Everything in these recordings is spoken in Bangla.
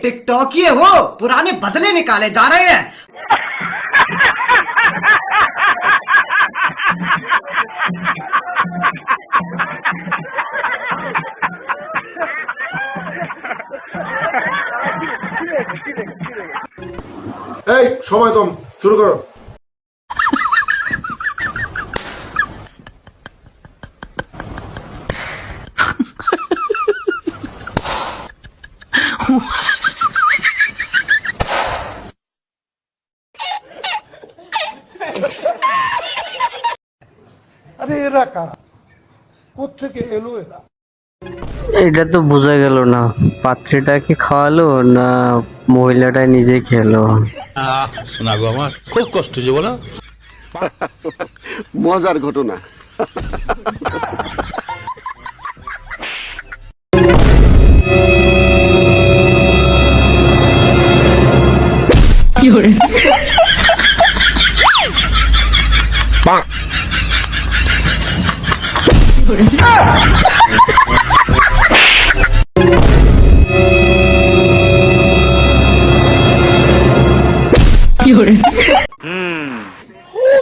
टिकटॉक ये हो पुराने बदले निकाले जा रहे हैं। এই সময় কম, শুরু করো। আরে এরা কারা, কোত্থেকে এলো এরা? এটা তো বোঝা গেল না, পাত্রীটাকে খাওয়ালো না মহিলাটা নিজে খেলো। শোনা গো, আমার খুব কষ্ট যে বলো। মজার ঘটনা।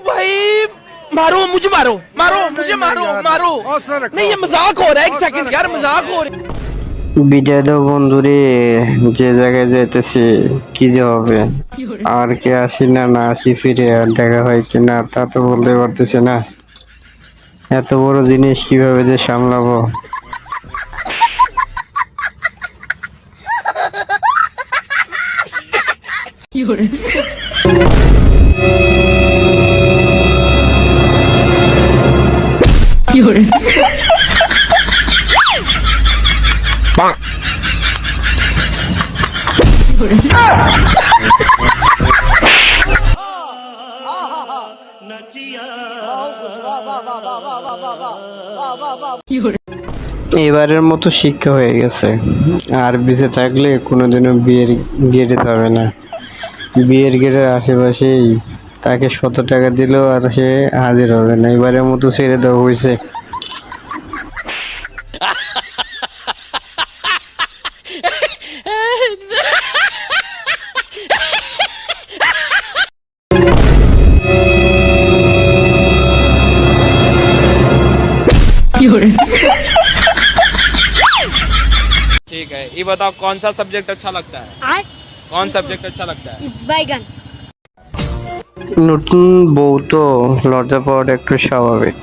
भाई मारो मुझे, मारो मारो मुझे, मारो मारो। नहीं ये मजाक हो रहा है, एक सेकंड यार, मजाक हो रहा है। বিদায় দাও বন্ধুরে, যে জায়গায় যেতেছি কি যে হবে, আর কে আসি না না আসি, ফিরে আর দেখা হয় কিনা তা তো বলতে পারতেছি না। এত বড় জিনিস কিভাবে যে সামলাবো। এবারের মতো শিক্ষা হয়ে গেছে, আর বেঁচে থাকলে কোনোদিনও বিয়ের গেটে যাবে না। বিয়ের গেটের আশেপাশেই তাকে 100 টাকা দিলেও আর সে হাজির হবে না। এবারের মতো ছেড়ে দেওয়া হয়েছে। ठीक है, ये बताओ कौन सा सब्जेक्ट अच्छा लगता है? कौन सब्जेक्ट अच्छा लगता है? बैगन। নতুন বউ তো লজ্জা পাওয়াটা একটু স্বাভাবিক।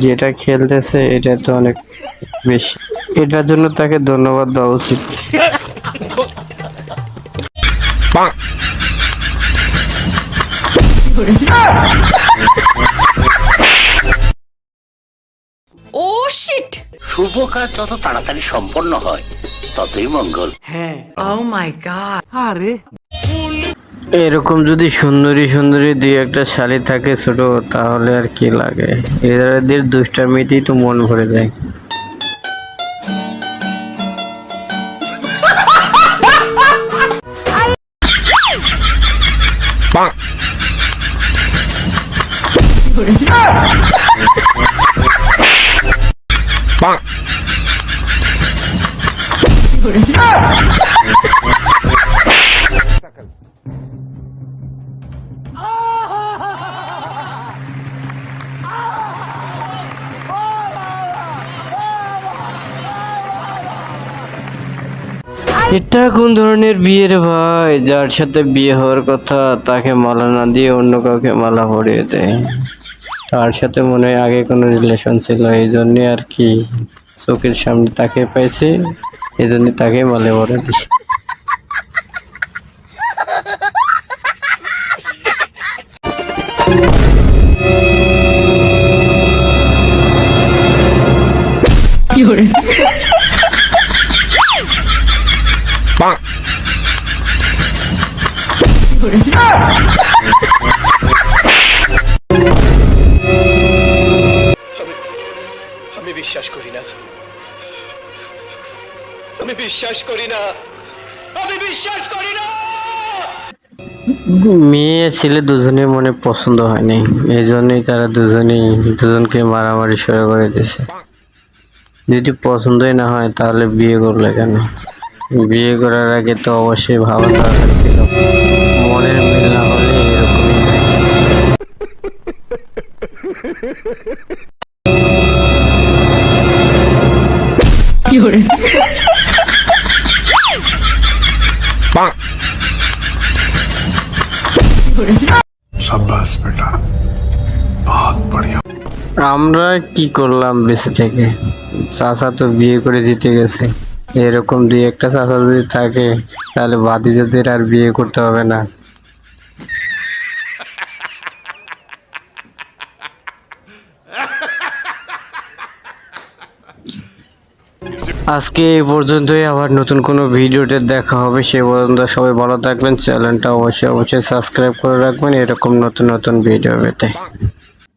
যেটা খেলতেছে এটা তো অনেক বেশি, এটার জন্য তাকে ধন্যবাদ দেওয়া উচিত। ও শিট। শুভ কাজ যত তাড়াতাড়ি সম্পন্ন হয় ততই মঙ্গল। हैं ও माय गॉड। अरे এরকম যদি সুন্দরী সুন্দরী দুই একটা শালি থাকে ছোট, তাহলে আর কি লাগে। এদের দুষ্টামিতেই তো মন ভরে যায়। এটা কোন ধরনের বিয়ে রে ভাই? যার সাথে বিয়ে হওয়ার কথা তাকে মালা না দিয়ে অন্য কাউকে মালা পরিয়ে দেয়। তার সাথে মনে হয় আগে কোনো রিলেশন ছিল, এই জন্য আর কি চোখের সামনে তাকে পাইছে, এই জন্য তাকে মালা পরিয়ে দিছে। আমি বিশ্বাস করি না, আমি বিশ্বাস করি না, আমি বিশ্বাস করি না। মেয়ে ছেলে দুজনের মনে পছন্দ হয়নি, এই জন্যই তারা দুজনকে মারামারি শুরু করে দিয়েছে। যদি পছন্দই না হয় তাহলে বিয়ে করলে কেন? বিয়ে করার আগে তো অবশ্যই ভাবা দরকার ছিল, মনের মিল না হলে এরকমই হয়। शाबाश बेटा, बहुत बढ़िया। আমরা কি করলাম বেঁচে থেকে? চাচা তো বিয়ে করে জিতে গেছে। এরকম দুই একটা চাচা যদি থাকে তাহলে ভাতিজাদের আর বিয়ে করতে হবে না। আজকে এই পর্যন্তই, আবার নতুন কোনো ভিডিওতে দেখা হবে। সে পর্যন্ত সবাই ভালো থাকবেন, চ্যানেলটা অবশ্যই সাবস্ক্রাইব করে রাখবেন এরকম নতুন নতুন ভিডিও পেতে।